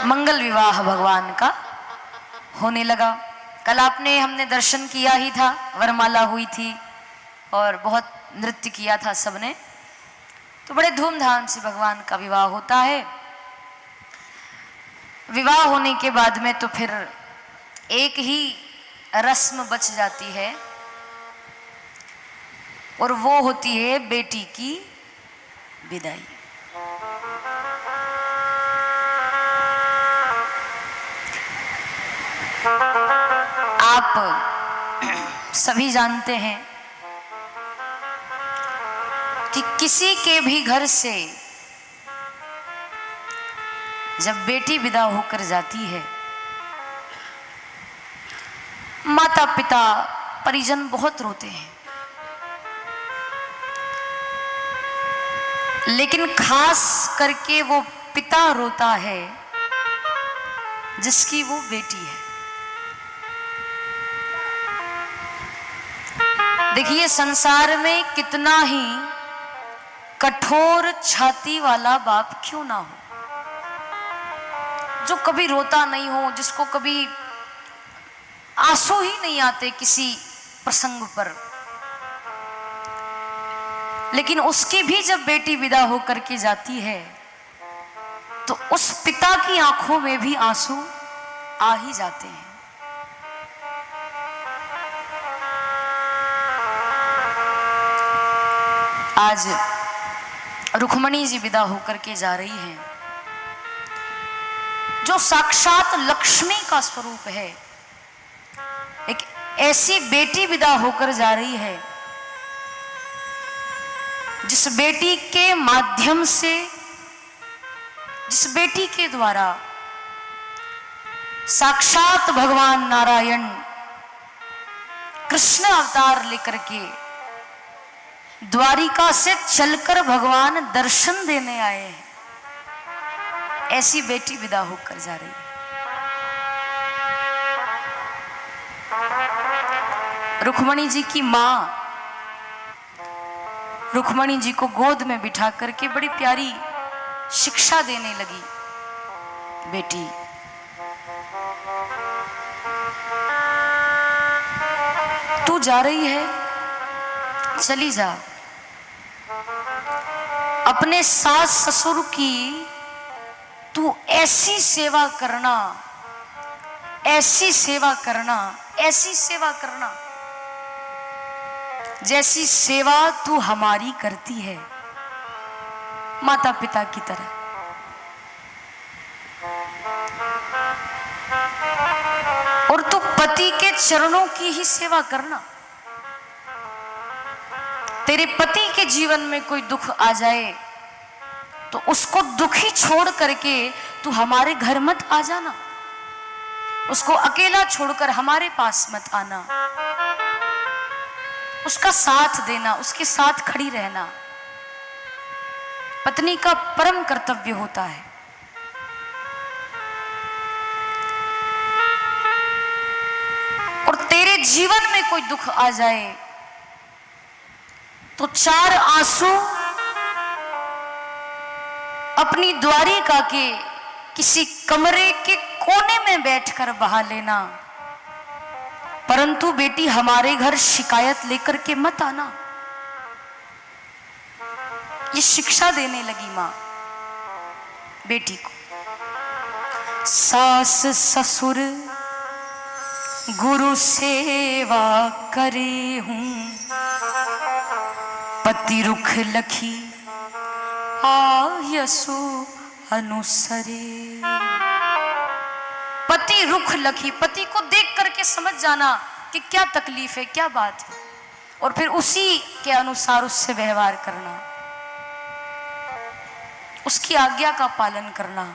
मंगल विवाह भगवान का होने लगा। कल हमने दर्शन किया ही था, वरमाला हुई थी और बहुत नृत्य किया था सबने। तो बड़े धूमधाम से भगवान का विवाह होता है। विवाह होने के बाद में तो फिर एक ही रस्म बच जाती है और वो होती है बेटी की विदाई। आप सभी जानते हैं कि किसी के भी घर से जब बेटी विदा होकर जाती है, माता पिता परिजन बहुत रोते हैं, लेकिन खास करके वो पिता रोता है जिसकी वो बेटी है। देखिए, संसार में कितना ही कठोर छाती वाला बाप क्यों ना हो, जो कभी रोता नहीं हो, जिसको कभी आंसू ही नहीं आते किसी प्रसंग पर, लेकिन उसकी भी जब बेटी विदा होकर के जाती है तो उस पिता की आंखों में भी आंसू आ ही जाते हैं। आज रुक्मणी जी विदा होकर के जा रही हैं, जो साक्षात लक्ष्मी का स्वरूप है। एक ऐसी बेटी विदा होकर जा रही है जिस बेटी के माध्यम से, जिस बेटी के द्वारा साक्षात भगवान नारायण कृष्ण अवतार लेकर के द्वारिका से चलकर भगवान दर्शन देने आए हैं। ऐसी बेटी विदा होकर जा रही है। रुक्मणी जी की मां रुक्मणी जी को गोद में बिठा करके बड़ी प्यारी शिक्षा देने लगी। बेटी, तू जा रही है, चली जा। अपने सास ससुर की तू ऐसी सेवा करना, ऐसी सेवा करना, ऐसी सेवा करना जैसी सेवा तू हमारी करती है, माता पिता की तरह। और तू पति के चरणों की ही सेवा करना। तेरे पति के जीवन में कोई दुख आ जाए तो उसको दुखी छोड़ करके तू हमारे घर मत आ जाना, उसको अकेला छोड़कर हमारे पास मत आना। उसका साथ देना, उसके साथ खड़ी रहना पत्नी का परम कर्तव्य होता है। और तेरे जीवन में कोई दुख आ जाए तो 4 आंसू अपनी द्वारिका के किसी कमरे के कोने में बैठकर बहा लेना, परंतु बेटी हमारे घर शिकायत लेकर के मत आना। ये शिक्षा देने लगी मां बेटी को। सास ससुर गुरु सेवा करे हूं, पति रुख लखी आयसु अनुसरे। पति रुख लखी, पति को देख करके समझ जाना कि क्या तकलीफ है, क्या बात है, और फिर उसी के अनुसार उससे व्यवहार करना, उसकी आज्ञा का पालन करना।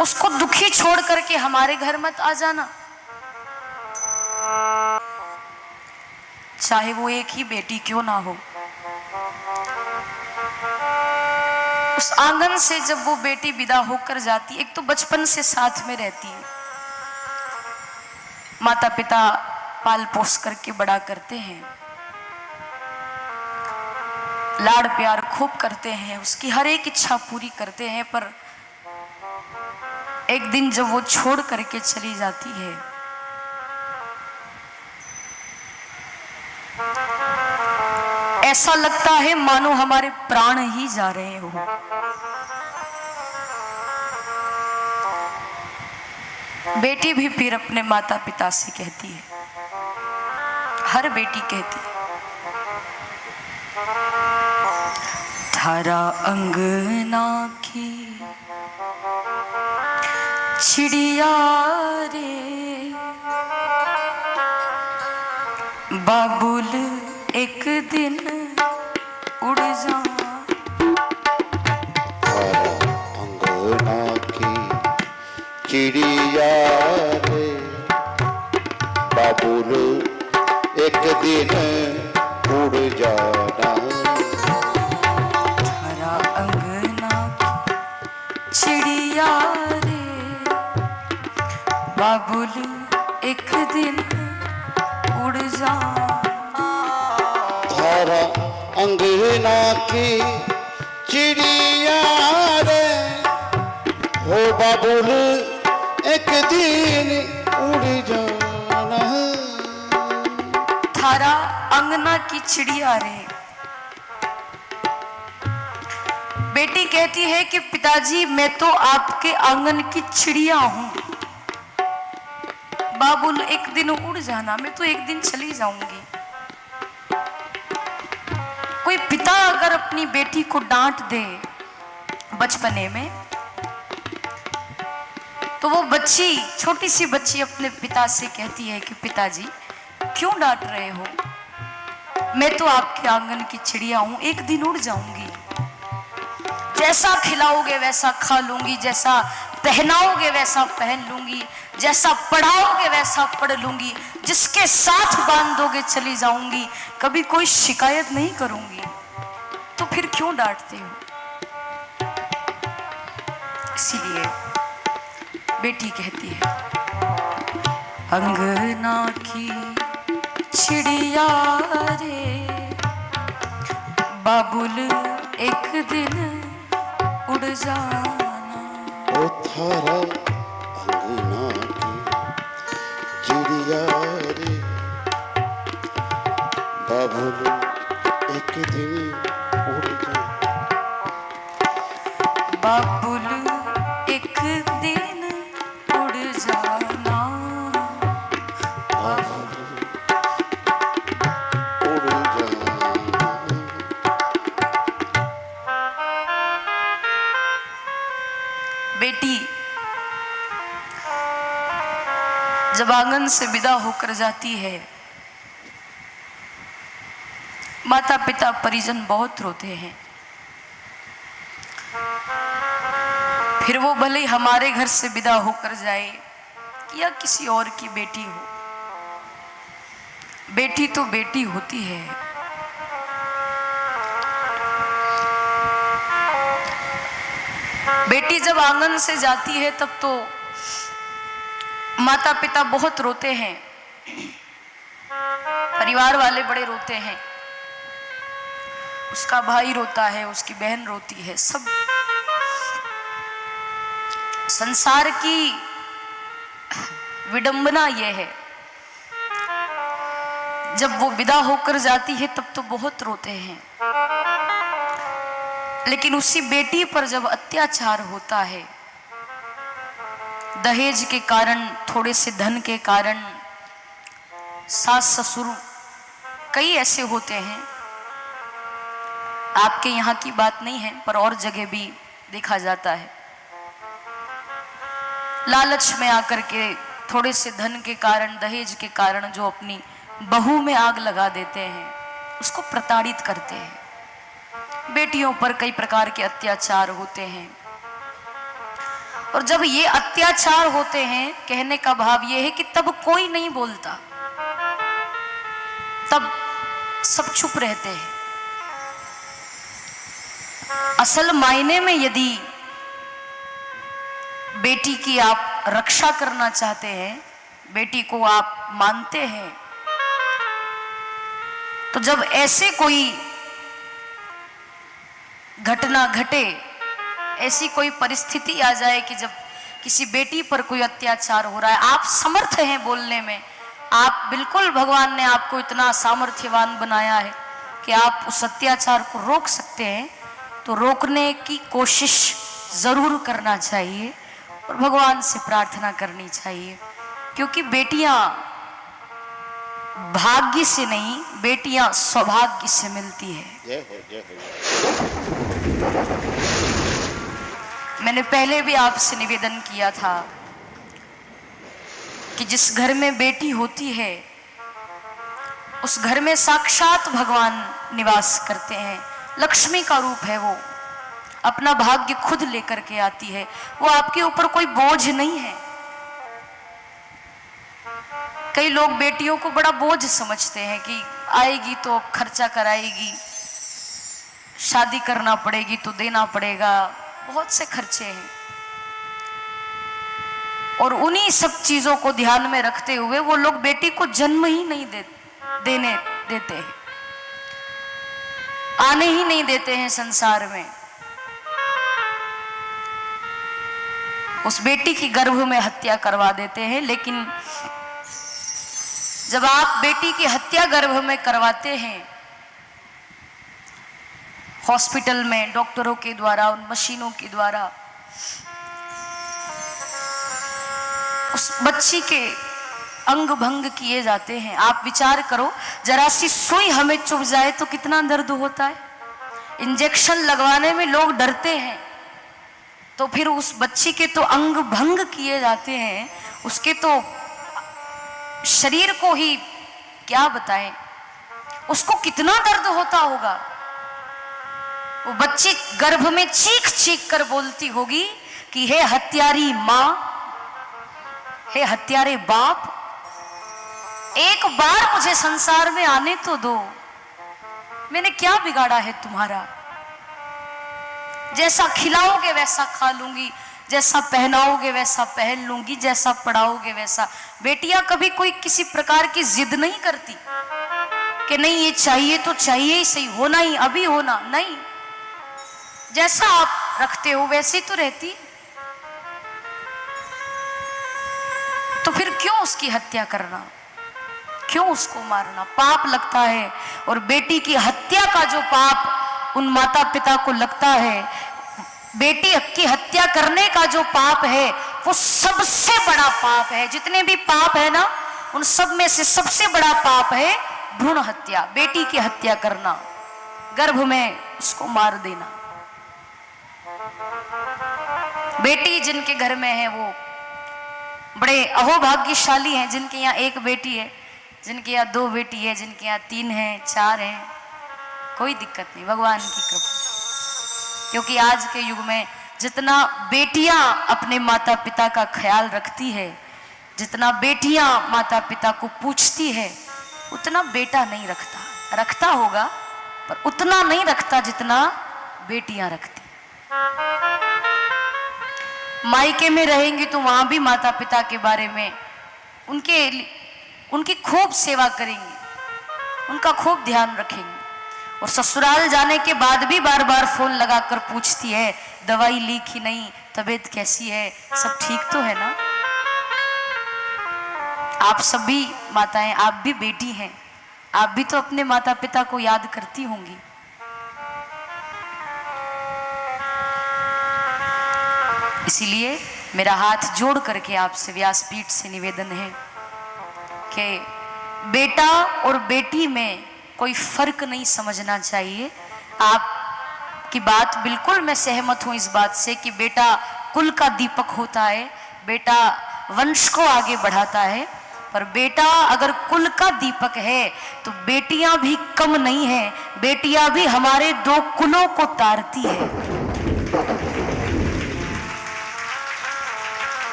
उसको दुखी छोड़ करके हमारे घर मत आ जाना, चाहे वो एक ही बेटी क्यों ना हो। उस आंगन से जब वो बेटी विदा होकर जाती, एक तो बचपन से साथ में रहती है, माता पिता पाल पोस करके बड़ा करते हैं, लाड़ प्यार खूब करते हैं, उसकी हर एक इच्छा पूरी करते हैं, पर एक दिन जब वो छोड़ करके चली जाती है, ऐसा लगता है मानो हमारे प्राण ही जा रहे हो। बेटी भी फिर अपने माता पिता से कहती है, हर बेटी कहती है, थारा अंगना की चिड़िया रे, बाबुल एक दिन उड़ जा। अंगना की चिड़िया रे, बाबुल एक दिन उड़ जाना। थारा अंगना की चिड़िया रे, बाबुल एक दिन उड़ जा। थारा अंगना की चिड़िया रे, हो बाबुल एक दिन उड़ जाना। थारा अंगना की चिड़िया रे, बेटी कहती है कि पिताजी मैं तो आपके आंगन की चिड़िया हूं, बाबुल एक दिन उड़ जाना, मैं तो एक दिन चली जाऊंगी। कोई पिता अगर अपनी बेटी को डांट दे बचपने में, तो वो बच्ची, छोटी सी बच्ची अपने पिता से कहती है कि पिताजी क्यों डांट रहे हो, मैं तो आपके आंगन की चिड़िया हूं, एक दिन उड़ जाऊंगी। जैसा खिलाओगे वैसा खा लूंगी, जैसा पहनाओगे वैसा पहन लूंगी, जैसा पढ़ाओगे वैसा पढ़ लूंगी, जिसके साथ बांधोगे चली जाऊंगी, कभी कोई शिकायत नहीं करूंगी। तो फिर क्यों डांटते हो? इसीलिए बेटी कहती है, अंगना की चिड़िया रे, बाबुल एक दिन उड़ जाना। ओ थारा अंगना की चिड़िया रे, बाबुल एक दिन उड़ जाना। बाबुल एक दिन उड़ जाना, बाबुल उड़ जाना। बेटी जब आंगन से विदा होकर जाती है, माता पिता परिजन बहुत रोते हैं। फिर वो भले हमारे घर से विदा होकर जाए या किसी और की बेटी हो, बेटी तो बेटी होती है। बेटी जब आंगन से जाती है तब तो माता पिता बहुत रोते हैं, परिवार वाले बड़े रोते हैं, उसका भाई रोता है, उसकी बहन रोती है, सब। संसार की विडंबना यह है, जब वो विदा होकर जाती है तब तो बहुत रोते हैं, लेकिन उसी बेटी पर जब अत्याचार होता है, दहेज के कारण, थोड़े से धन के कारण, सास ससुर कई ऐसे होते हैं, आपके यहाँ की बात नहीं है पर और जगह भी देखा जाता है, लालच में आकर के थोड़े से धन के कारण, दहेज के कारण जो अपनी बहू में आग लगा देते हैं, उसको प्रताड़ित करते हैं। बेटियों पर कई प्रकार के अत्याचार होते हैं, और जब ये अत्याचार होते हैं, कहने का भाव ये है कि तब कोई नहीं बोलता, तब सब चुप रहते हैं। असल मायने में यदि बेटी की आप रक्षा करना चाहते हैं, बेटी को आप मानते हैं, तो जब ऐसे कोई घटना घटे, ऐसी कोई परिस्थिति आ जाए कि जब किसी बेटी पर कोई अत्याचार हो रहा है, आप समर्थ हैं बोलने में, आप बिल्कुल, भगवान ने आपको इतना सामर्थ्यवान बनाया है कि आप उस अत्याचार को रोक सकते हैं, तो रोकने की कोशिश जरूर करना चाहिए और भगवान से प्रार्थना करनी चाहिए। क्योंकि बेटियां भाग्य से नहीं, बेटियां सौभाग्य से मिलती है। जय हो, जय हो। मैंने पहले भी आपसे निवेदन किया था कि जिस घर में बेटी होती है उस घर में साक्षात भगवान निवास करते हैं। लक्ष्मी का रूप है वो, अपना भाग्य खुद लेकर के आती है, वो आपके ऊपर कोई बोझ नहीं है। कई लोग बेटियों को बड़ा बोझ समझते हैं कि आएगी तो खर्चा कराएगी, शादी करना पड़ेगी तो देना पड़ेगा, बहुत से खर्चे हैं। और उन्हीं सब चीजों को ध्यान में रखते हुए वो लोग बेटी को जन्म ही नहीं देने देते हैं, आने ही नहीं देते हैं संसार में। उस बेटी की गर्भ में हत्या करवा देते हैं। लेकिन जब आप बेटी की हत्या गर्भ में करवाते हैं, हॉस्पिटल में डॉक्टरों के द्वारा, उन मशीनों के द्वारा, उस बच्ची के अंग भंग किए जाते हैं। आप विचार करो, जरा सी सुई हमें चुभ जाए तो कितना दर्द होता है। इंजेक्शन लगवाने में लोग डरते हैं, तो फिर उस बच्ची के तो अंग भंग किए जाते हैं, उसके तो शरीर को ही क्या बताएं, उसको कितना दर्द होता होगा। वो बच्ची गर्भ में चीख चीख कर बोलती होगी कि हे हत्यारी मां, हे हत्यारे बाप, एक बार मुझे संसार में आने तो दो, मैंने क्या बिगाड़ा है तुम्हारा। जैसा खिलाओगे वैसा खा लूंगी, जैसा पहनाओगे वैसा पहन लूंगी, जैसा पढ़ाओगे वैसा। बेटियां कभी कोई किसी प्रकार की जिद नहीं करती कि नहीं ये चाहिए तो चाहिए ही, सही होना ही, अभी होना नहीं। जैसा आप रखते हो वैसे तो रहती। तो फिर क्यों उसकी हत्या करना, क्यों उसको मारना? पाप लगता है। और बेटी की हत्या का जो पाप उन माता पिता को लगता है, बेटी की हत्या करने का जो पाप है, वो सबसे बड़ा पाप है। जितने भी पाप है ना, उन सब में से सबसे बड़ा पाप है भ्रूण हत्या, बेटी की हत्या करना, गर्भ में उसको मार देना। बेटी जिनके घर में है वो बड़े अहोभाग्यशाली हैं, जिनके यहाँ एक बेटी है, जिनके यहाँ दो बेटी है, जिनके यहाँ 3 है, 4 है, कोई दिक्कत नहीं, भगवान की कृपा। क्योंकि आज के युग में जितना बेटियां अपने माता पिता का ख्याल रखती है, जितना बेटियां माता पिता को पूछती है, उतना बेटा नहीं रखता। रखता होगा पर उतना नहीं रखता जितना बेटियां रखती। मायके में रहेंगी तो वहां भी माता पिता के बारे में उनकी खूब सेवा करेंगी, उनका खूब ध्यान रखेंगी। और ससुराल जाने के बाद भी बार बार फोन लगाकर पूछती है, दवाई ली कि नहीं, तबीयत कैसी है, सब ठीक तो है ना। आप सभी माताएं, आप भी बेटी हैं, आप भी तो अपने माता पिता को याद करती होंगी। इसीलिए मेरा हाथ जोड़ करके आपसे व्यासपीठ से निवेदन है कि बेटा और बेटी में कोई फर्क नहीं समझना चाहिए। आपकी बात बिल्कुल मैं सहमत हूं इस बात से कि बेटा कुल का दीपक होता है, बेटा वंश को आगे बढ़ाता है। पर बेटा अगर कुल का दीपक है तो बेटियां भी कम नहीं है, बेटियां भी हमारे 2 कुलों को तारती है।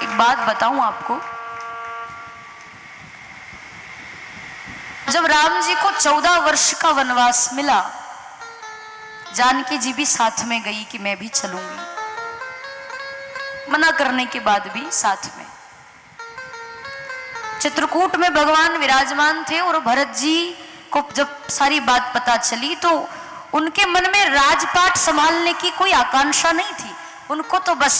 एक बात बताऊं आपको, जब राम जी को 14 वर्ष का वनवास मिला, जानकी जी भी साथ में गई कि मैं भी चलूंगी, मना करने के बाद भी साथ में। चित्रकूट में भगवान विराजमान थे और भरत जी को जब सारी बात पता चली तो उनके मन में राजपाट संभालने की कोई आकांक्षा नहीं थी। उनको तो बस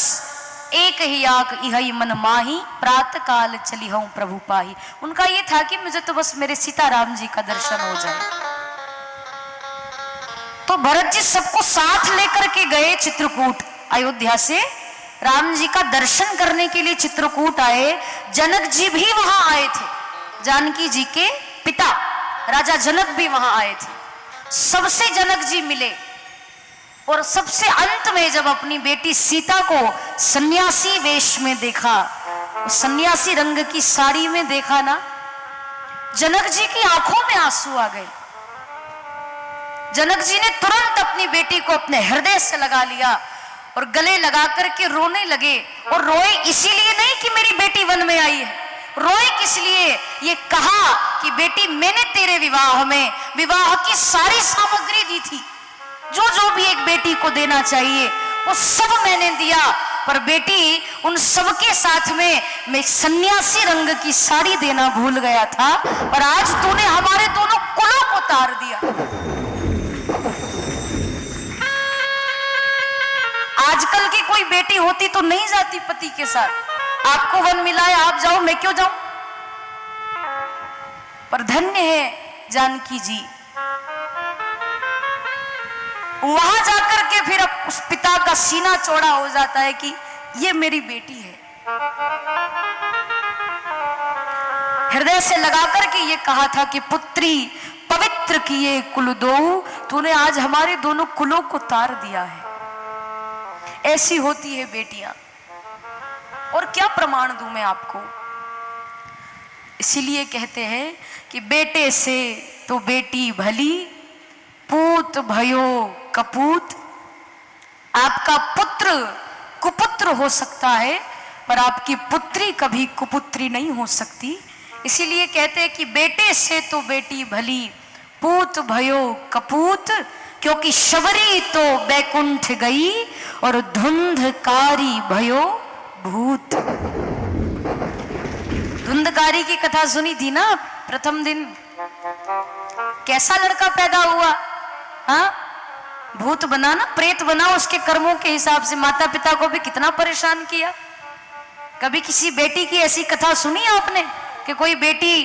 एक ही आक इहई मन माही, प्रातः काल चली हूं प्रभु पाही। उनका ये था कि मुझे तो बस मेरे सीताराम जी का दर्शन हो जाए। तो भरत जी सबको साथ लेकर के गए चित्रकूट। अयोध्या से राम जी का दर्शन करने के लिए चित्रकूट आए। जनक जी भी वहां आए थे, जानकी जी के पिता राजा जनक भी वहां आए थे। सबसे जनक जी मिले और सबसे अंत में जब अपनी बेटी सीता को सन्यासी वेश में देखा, सन्यासी रंग की साड़ी में देखा ना, जनक जी की आंखों में आंसू आ गए। जनक जी ने तुरंत अपनी बेटी को अपने हृदय से लगा लिया और गले लगा करके रोने लगे। और रोए इसीलिए नहीं कि मेरी बेटी वन में आई है, रोए किस लिए, ये कहा कि बेटी मैंने तेरे विवाह में विवाह की सारी सामग्री दी थी, जो जो भी एक बेटी को देना चाहिए वो सब मैंने दिया, पर बेटी उन सबके साथ में मैं सन्यासी रंग की साड़ी देना भूल गया था, पर आज तूने हमारे दोनों कुलों को तार दिया। आजकल की कोई बेटी होती तो नहीं जाती पति के साथ, आपको वन मिला है आप जाओ, मैं क्यों जाऊं। पर धन्य है जानकी जी, वहां जाकर के फिर उस पिता का सीना चौड़ा हो जाता है कि ये मेरी बेटी है। हृदय से लगाकर के ये कहा था कि पुत्री पवित्र किए कुल दो, तूने आज हमारे दोनों कुलों को तार दिया है। ऐसी होती है बेटियां। और क्या प्रमाण दूं मैं आपको, इसीलिए कहते हैं कि बेटे से तो बेटी भली, पूत भयो कपूत। आपका पुत्र कुपुत्र हो सकता है, पर आपकी पुत्री कभी कुपुत्री नहीं हो सकती। इसीलिए कहते हैं कि बेटे से तो बेटी भली, पूत भयो कपूत, क्योंकि शबरी तो बैकुंठ गई और धुंधकारी भयो भूत। धुंधकारी की कथा सुनी थी ना प्रथम दिन, कैसा लड़का पैदा हुआ, हाँ भूत बना ना, प्रेत बना, उसके कर्मों के हिसाब से माता पिता को भी कितना परेशान किया। कभी किसी बेटी की ऐसी कथा सुनी आपने कि कोई बेटी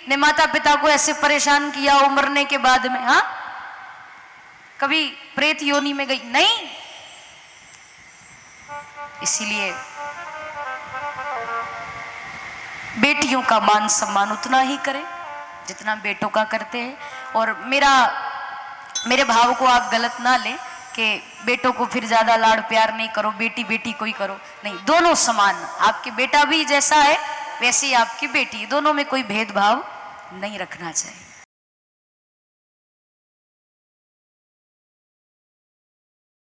ने माता पिता को ऐसे परेशान किया उमरने के बाद में, हाँ कभी प्रेत योनि में गई नहीं। इसीलिए बेटियों का मान सम्मान उतना ही करें जितना बेटों का करते हैं। और मेरे भाव को आप गलत ना लें कि बेटों को फिर ज्यादा लाड़ प्यार नहीं करो, बेटी बेटी को ही करो, नहीं, दोनों समान। आपके बेटा भी जैसा है वैसे ही आपकी बेटी, दोनों में कोई भेदभाव नहीं रखना चाहिए।